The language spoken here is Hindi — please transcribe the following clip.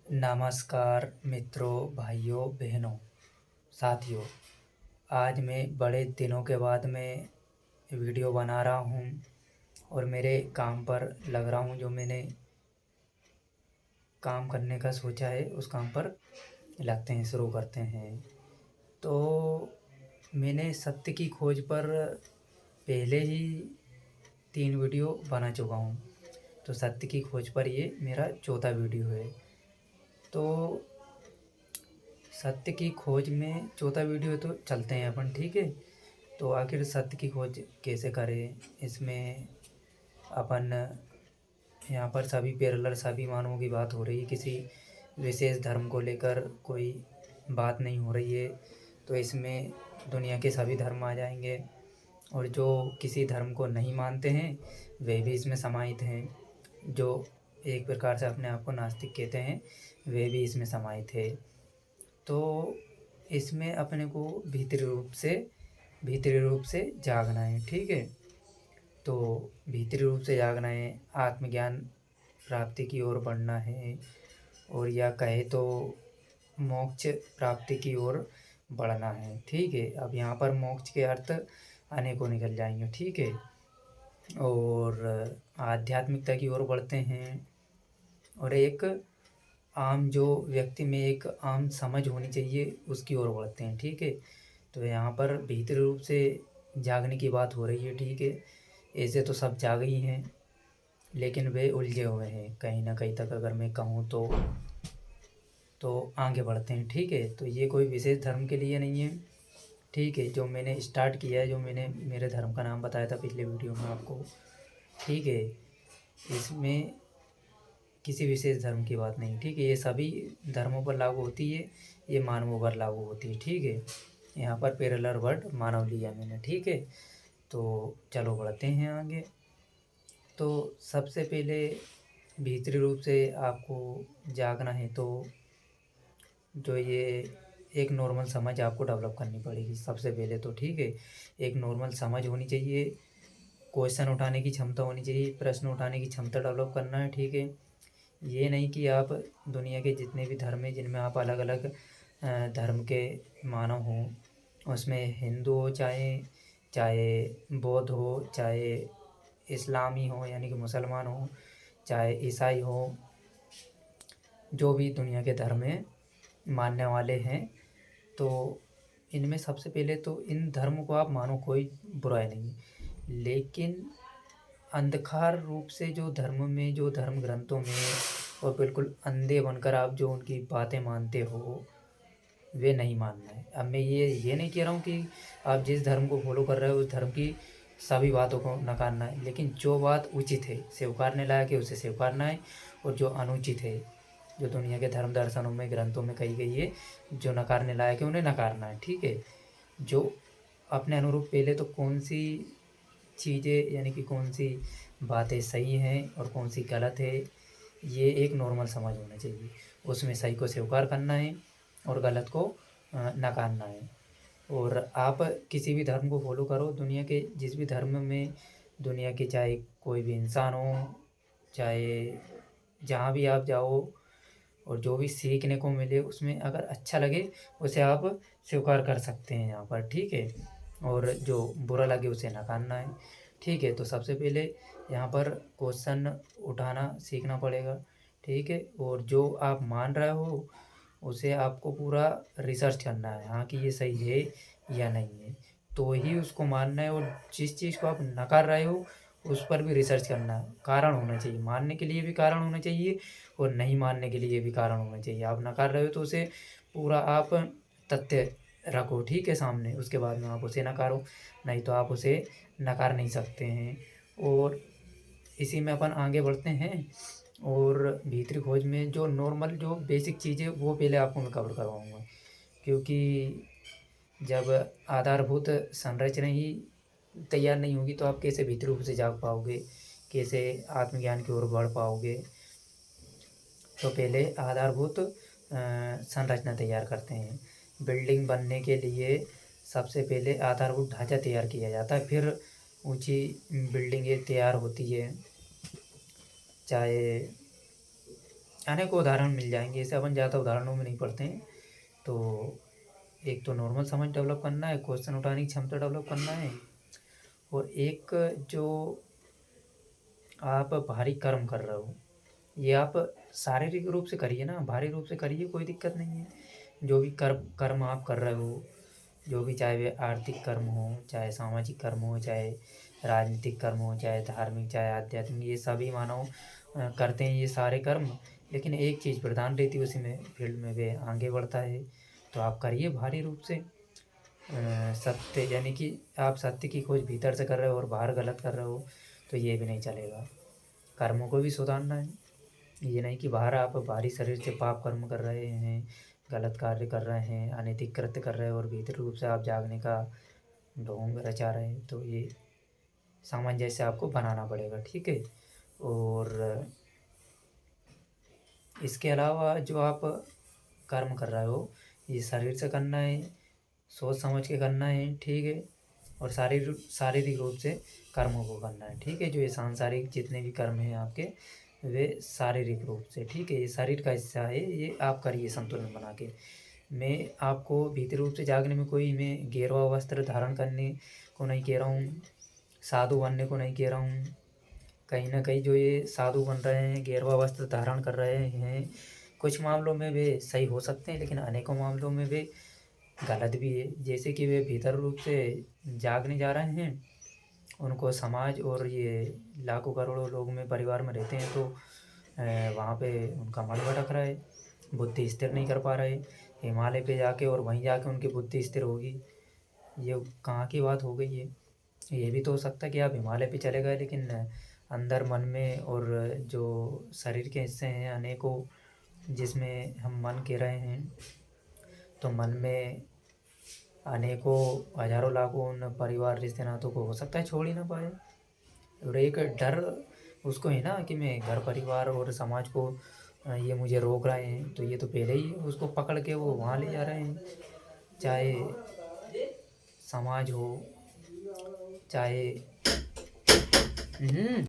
नमस्कार मित्रों, भाइयों, बहनों, साथियों। आज मैं बड़े दिनों के बाद में वीडियो बना रहा हूँ और मेरे काम पर लग रहा हूँ। जो मैंने काम करने का सोचा है उस काम पर लगते हैं, शुरू करते हैं। तो मैंने सत्य की खोज पर पहले ही 3 वीडियो बना चुका हूँ। तो सत्य की खोज पर ये मेरा चौथा वीडियो है। तो सत्य की खोज में चौथा वीडियो तो चलते हैं अपन, ठीक है। तो आखिर सत्य की खोज कैसे करें, इसमें अपन यहाँ पर सभी पैरेलल सभी मानवों की बात हो रही है, किसी विशेष धर्म को लेकर कोई बात नहीं हो रही है। तो इसमें दुनिया के सभी धर्म आ जाएंगे और जो किसी धर्म को नहीं मानते हैं वे भी इसमें समाहित हैं। जो एक प्रकार से अपने आप को नास्तिक कहते हैं वे भी इसमें समाहित है। तो इसमें अपने को भीतरी रूप से जागना है, ठीक है। तो भीतरी रूप से जागना है, आत्मज्ञान प्राप्ति की ओर बढ़ना है, और या कहे तो मोक्ष प्राप्ति की ओर बढ़ना है, ठीक है। अब यहाँ पर मोक्ष के अर्थ अनेकों निकल जाएंगे, ठीक है। और आध्यात्मिकता की ओर बढ़ते हैं और एक आम जो व्यक्ति में एक आम समझ होनी चाहिए उसकी ओर बढ़ते हैं, ठीक है। तो यहाँ पर भीतरी रूप से जागने की बात हो रही है, ठीक है। ऐसे तो सब जाग ही हैं लेकिन वे उलझे हुए हैं कहीं ना कहीं तक, अगर मैं कहूँ तो आगे बढ़ते हैं, ठीक है। तो ये कोई विशेष धर्म के लिए नहीं है, ठीक है। जो मैंने स्टार्ट किया है, जो मैंने मेरे धर्म का नाम बताया था पिछले वीडियो में आपको, ठीक है। इसमें किसी विशेष धर्म की बात नहीं, ठीक है। ये सभी धर्मों पर लागू होती है, ये मानवों पर लागू होती है, ठीक है। यहाँ पर पैरेलल वर्ड मानव लिया मैंने, ठीक है। तो चलो बढ़ते हैं आगे। तो सबसे पहले भीतरी रूप से आपको जागना है तो जो ये एक नॉर्मल समझ आपको डेवलप करनी पड़ेगी सबसे पहले तो, ठीक है। एक नॉर्मल समझ होनी चाहिए, क्वेश्चन उठाने की क्षमता होनी चाहिए, प्रश्न उठाने की क्षमता डेवलप करना है, ठीक है। ये नहीं कि आप दुनिया के जितने भी धर्म हैं जिनमें आप अलग अलग धर्म के मानव हों, उसमें हिंदू हो चाहे चाहे बौद्ध हो, चाहे इस्लामी हो यानी कि मुसलमान हो, चाहे ईसाई हो, जो भी दुनिया के धर्म में मानने वाले हैं, तो इनमें सबसे पहले तो इन धर्मों को आप मानो, कोई बुराई नहीं। लेकिन अंधकार रूप से जो धर्म में, जो धर्म ग्रंथों में, और बिल्कुल अंधे बनकर आप जो उनकी बातें मानते हो वे नहीं मानना है। अब मैं ये नहीं कह रहा हूँ कि आप जिस धर्म को फॉलो कर रहे हो उस धर्म की सभी बातों को नकारना है, लेकिन जो बात उचित है, स्वीकारने लायक है, उसे स्वीकारना है। और जो अनुचित है, जो दुनिया के धर्म दर्शनों में, ग्रंथों में कही गई है, जो नकारने लायक है, उन्हें नकारना है, ठीक है। जो अपने अनुरूप पहले तो कौन सी चीज़ें यानी कि कौन सी बातें सही हैं और कौन सी गलत है, ये एक नॉर्मल समझ होना चाहिए। उसमें सही को स्वीकार करना है और गलत को नकारना है। और आप किसी भी धर्म को फॉलो करो, दुनिया के जिस भी धर्म में, दुनिया के चाहे कोई भी इंसान हो, चाहे जहाँ भी आप जाओ, और जो भी सीखने को मिले उसमें अगर अच्छा लगे उसे आप स्वीकार कर सकते हैं यहाँ पर, ठीक है। और जो बुरा लगे उसे नकारना है, ठीक है। तो सबसे पहले यहाँ पर क्वेश्चन उठाना सीखना पड़ेगा, ठीक है। और जो आप मान रहे हो उसे आपको पूरा रिसर्च करना है, हाँ कि ये सही है या नहीं है, तो ही उसको मानना है। और जिस चीज़ को आप नकार रहे हो उस पर भी रिसर्च करना है, कारण होना चाहिए, मानने के लिए भी कारण होना चाहिए और नहीं मानने के लिए भी कारण होना चाहिए। आप नकार रहे हो तो उसे पूरा आप तथ्य रखो, ठीक है, सामने, उसके बाद में आप उसे नकारो, नहीं तो आप उसे नकार नहीं सकते हैं। और इसी में अपन आगे बढ़ते हैं। और भीतरी खोज में जो नॉर्मल जो बेसिक चीज़ें वो पहले आपको मैं कवर करवाऊँगा, क्योंकि जब आधारभूत संरचना ही तैयार नहीं होगी तो आप कैसे भीतरी रूप से जाग पाओगे, कैसे आत्मज्ञान की ओर बढ़ पाओगे। तो पहले आधारभूत संरचना तैयार करते हैं। बिल्डिंग बनने के लिए सबसे पहले आधारभूत ढांचा तैयार किया जाता है, फिर ऊंची बिल्डिंगें तैयार होती है। चाहे अनेकों उदाहरण मिल जाएँगे, ऐसे अपन ज़्यादा उदाहरणों में नहीं पढ़ते हैं। तो एक तो नॉर्मल समझ डेवलप करना है, क्वेश्चन उठाने की क्षमता डेवलप करना है, और एक जो आप भारी कर्म कर रहे हो, ये आप शारीरिक रूप से करिए ना, भारी रूप से करिए, कोई दिक्कत नहीं है। जो भी कर्म आप कर रहे हो, जो भी, चाहे वे आर्थिक कर्म हो, चाहे सामाजिक कर्म हो, चाहे राजनीतिक कर्म हो, चाहे धार्मिक, चाहे आध्यात्मिक, ये सभी मानव करते हैं ये सारे कर्म। लेकिन एक चीज़ प्रधान रहती है उसी में फील्ड में, वे आगे बढ़ता है। तो आप करिए भारी रूप से सत्य, यानी कि आप सत्य की खोज भीतर से कर रहे हो और बाहर गलत कर रहे हो, तो ये भी नहीं चलेगा। कर्मों को भी सुधारना है। ये नहीं कि बाहर आप बाहरी शरीर से पाप कर्म कर रहे हैं, गलत कार्य कर रहे हैं, अनैतिक कृत्य कर रहे हैं, और भीतर रूप से आप जागने का ढोंग रचा रहे हैं। तो ये सामंजस्य आपको बनाना पड़ेगा, ठीक है। और इसके अलावा जो आप कर्म कर रहे हो, ये शरीर से करना है, सोच समझ के करना है, ठीक है। और शारीरिक रूप से कर्मों को करना है, ठीक है। जो ये सांसारिक जितने भी कर्म हैं आपके, वे शारीरिक रूप से, ठीक है, ये शरीर का हिस्सा है, ये आप करिए संतुलन बना के। मैं आपको भीतर रूप से जागने में कोई मैं गेरुआ वस्त्र धारण करने को नहीं कह रहा हूँ, साधु बनने को नहीं कह रहा हूँ। कहीं ना कहीं जो ये साधु बन रहे हैं, गेरुआ वस्त्र धारण कर रहे हैं, कुछ मामलों में वे सही हो सकते हैं, लेकिन अनेकों मामलों में वे गलत भी है। जैसे कि वे भीतर रूप से जागने जा रहे हैं, उनको समाज और ये लाखों करोड़ों लोग में परिवार में रहते हैं, तो वहाँ पे उनका मन भटक रहा है, बुद्धि स्थिर नहीं कर पा रहे। हिमालय पे जाके और वहीं जाके उनकी बुद्धि स्थिर होगी, ये कहाँ की बात हो गई है। ये भी तो हो सकता है कि आप हिमालय पे चले गए, लेकिन अंदर मन में और जो शरीर के हिस्से हैं अनेकों, जिसमें हम मन कह रहे हैं, तो मन में अनेकों हजारों लाखों उन परिवार रिश्ते नातों को हो सकता है छोड़ ही ना पाए। और एक डर उसको है ना कि मैं घर परिवार और समाज को ये मुझे रोक रहे हैं, तो ये तो पहले ही उसको पकड़ के वो वहाँ ले जा रहे हैं। चाहे समाज हो, चाहे